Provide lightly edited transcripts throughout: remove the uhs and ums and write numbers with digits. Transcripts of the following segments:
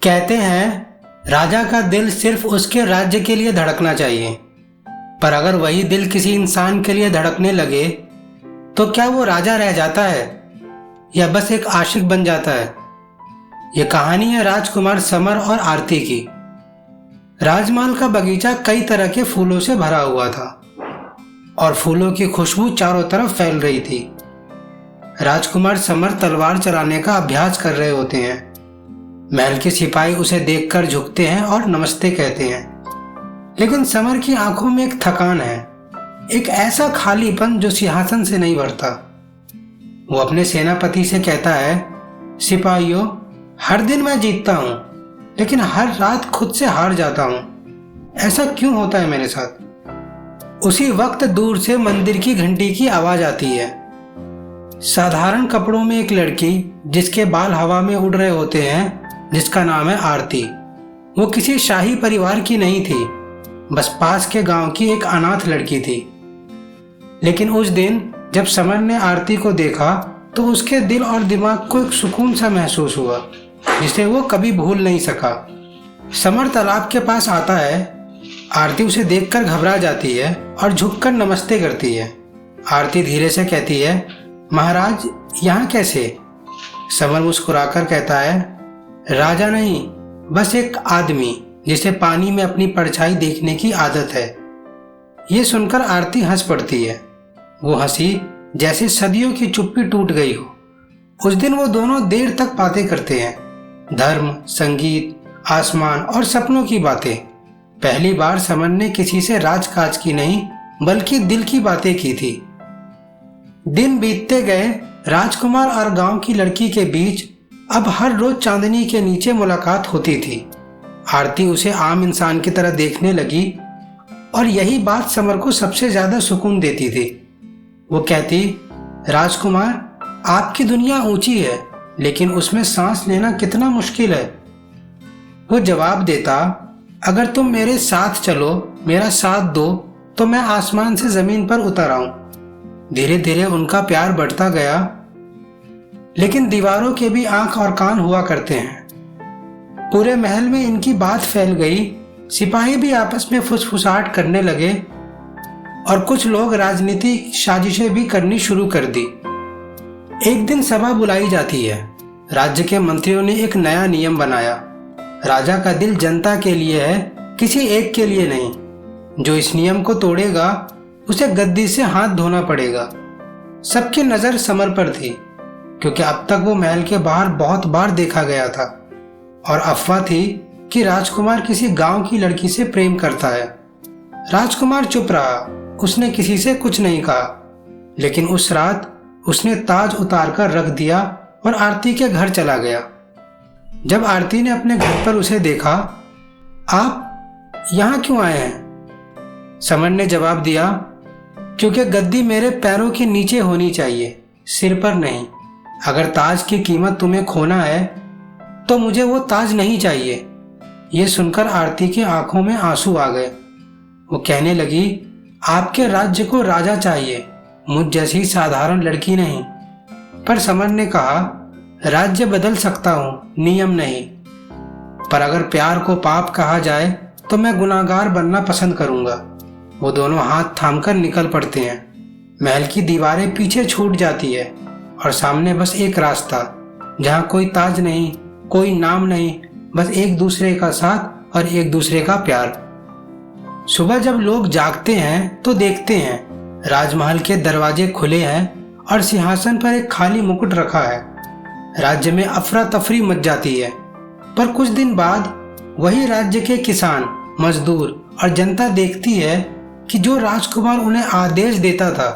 कहते हैं राजा का दिल सिर्फ उसके राज्य के लिए धड़कना चाहिए, पर अगर वही दिल किसी इंसान के लिए धड़कने लगे तो क्या वो राजा रह जाता है या बस एक आशिक बन जाता है। ये कहानी है राजकुमार समर और आरती की। राजमहल का बगीचा कई तरह के फूलों से भरा हुआ था और फूलों की खुशबू चारों तरफ फैल रही थी। राजकुमार समर तलवार चलाने का अभ्यास कर रहे होते हैं। महल के सिपाही उसे देखकर झुकते हैं और नमस्ते कहते हैं, लेकिन समर की आंखों में एक थकान है, एक ऐसा खालीपन जो सिंहासन से नहीं भरता। वो अपने सेनापति से कहता है, सिपाहियों, हर दिन मैं जीतता हूं, लेकिन हर रात खुद से हार जाता हूं। ऐसा क्यों होता है मेरे साथ? उसी वक्त दूर से मंदिर की घंटी की आवाज आती है। साधारण कपड़ों में एक लड़की, जिसके बाल हवा में उड़ रहे होते हैं, जिसका नाम है आरती। वो किसी शाही परिवार की नहीं थी, बस पास के गांव की एक अनाथ लड़की थी। लेकिन उस दिन जब समर ने आरती को देखा तो उसके दिल और दिमाग को एक सुकून सा महसूस हुआ, जिसे वो कभी भूल नहीं सका। समर तालाब के पास आता है। आरती उसे देखकर घबरा जाती है और झुककर नमस्ते करती है। आरती धीरे से कहती है, महाराज, यहाँ कैसे? समर मुस्कुराकर कहता है, राजा नहीं, बस एक आदमी जिसे पानी में अपनी परछाई देखने की आदत है। ये सुनकर आरती हंस पड़ती है। वो हंसी जैसे सदियों की चुप्पी टूट गई हो। उस दिन वो दोनों देर तक बातें करते हैं, धर्म, संगीत, आसमान और सपनों की बातें। पहली बार समर ने किसी से राजकाज की नहीं, बल्कि दिल की बातें की थी। दिन बीतते गए। राजकुमार और गांव की लड़की के बीच अब हर रोज चांदनी के नीचे मुलाकात होती थी। आरती उसे आम इंसान की तरह देखने लगी और यही बात समर को सबसे ज्यादा सुकून देती थी। वो कहती, राजकुमार, आपकी दुनिया ऊंची है, लेकिन उसमें सांस लेना कितना मुश्किल है। वो जवाब देता, अगर तुम मेरे साथ चलो, मेरा साथ दो, तो मैं आसमान से जमीन पर उतर आऊं। धीरे धीरे उनका प्यार बढ़ता गया, लेकिन दीवारों के भी आंख और कान हुआ करते हैं। पूरे महल में इनकी बात फैल गई। सिपाही भी आपस में फुसफुसाहट करने लगे और कुछ लोग राजनीतिक साजिशें भी करनी शुरू कर दी। एक दिन सभा बुलाई जाती है। राज्य के मंत्रियों ने एक नया नियम बनाया। राजा का दिल जनता के लिए है, किसी एक के लिए नहीं। जो इस नियम को तोड़ेगा उसे गद्दी से हाथ धोना पड़ेगा। सबकी नजर समर पर थी, क्योंकि अब तक वो महल के बाहर बहुत बार देखा गया था और अफवाह थी कि राजकुमार किसी गांव की लड़की से प्रेम करता है। राजकुमार चुप रहा, उसने किसी से कुछ नहीं कहा। लेकिन उस रात उसने ताज उतार कर रख दिया और आरती के घर चला गया। जब आरती ने अपने घर पर उसे देखा, आप यहाँ क्यों आए हैं? समर ने जवाब दिया, क्योंकि गद्दी मेरे पैरों के नीचे होनी चाहिए, सिर पर नहीं। अगर ताज की कीमत तुम्हें खोना है तो मुझे वो ताज नहीं चाहिए। ये सुनकर आरती की आंखों में आंसू आ गए। वो कहने लगी, आपके राज्य को राजा चाहिए, मुझ जैसी साधारण लड़की नहीं। पर समर ने कहा, राज्य बदल सकता हूँ, नियम नहीं। पर अगर प्यार को पाप कहा जाए तो मैं गुनाहगार बनना पसंद करूंगा। वो दोनों हाथ थामकर निकल पड़ते हैं। महल की दीवारें पीछे छूट जाती है और सामने बस एक रास्ता, जहाँ कोई ताज नहीं, कोई नाम नहीं, बस एक दूसरे का साथ और एक दूसरे का प्यार। सुबह जब लोग जागते हैं तो देखते हैं राजमहल के दरवाजे खुले हैं और सिंहासन पर एक खाली मुकुट रखा है। राज्य में अफरा तफरी मच जाती है। पर कुछ दिन बाद वही राज्य के किसान, मजदूर और जनता देखती है कि जो राजकुमार उन्हें आदेश देता था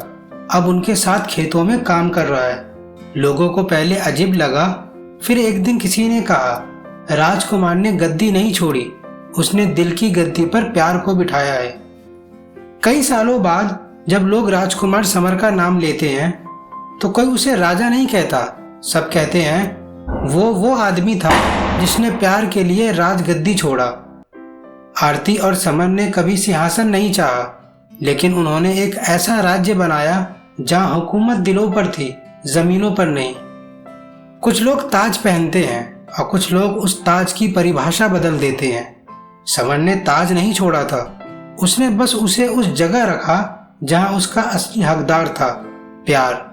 अब उनके साथ खेतों में काम कर रहा है। लोगों को पहले अजीब लगा, फिर एक दिन किसी ने कहा, राजकुमार ने गद्दी नहीं छोड़ी, उसने दिल की गद्दी पर प्यार को बिठाया है। कई सालों बाद जब लोग राजकुमार समर का नाम लेते हैं तो कोई उसे राजा नहीं कहता। सब कहते हैं वो आदमी था जिसने प्यार के लिए राजगद्दी छोड़ा। आरती और समर ने कभी सिंहासन नहीं चाहा, लेकिन उन्होंने एक ऐसा राज्य बनाया जहां हुकूमत दिलों पर थी, जमीनों पर नहीं। कुछ लोग ताज पहनते हैं और कुछ लोग उस ताज की परिभाषा बदल देते हैं। समर ने ताज नहीं छोड़ा था, उसने बस उसे उस जगह रखा जहां उसका असली हकदार था, प्यार।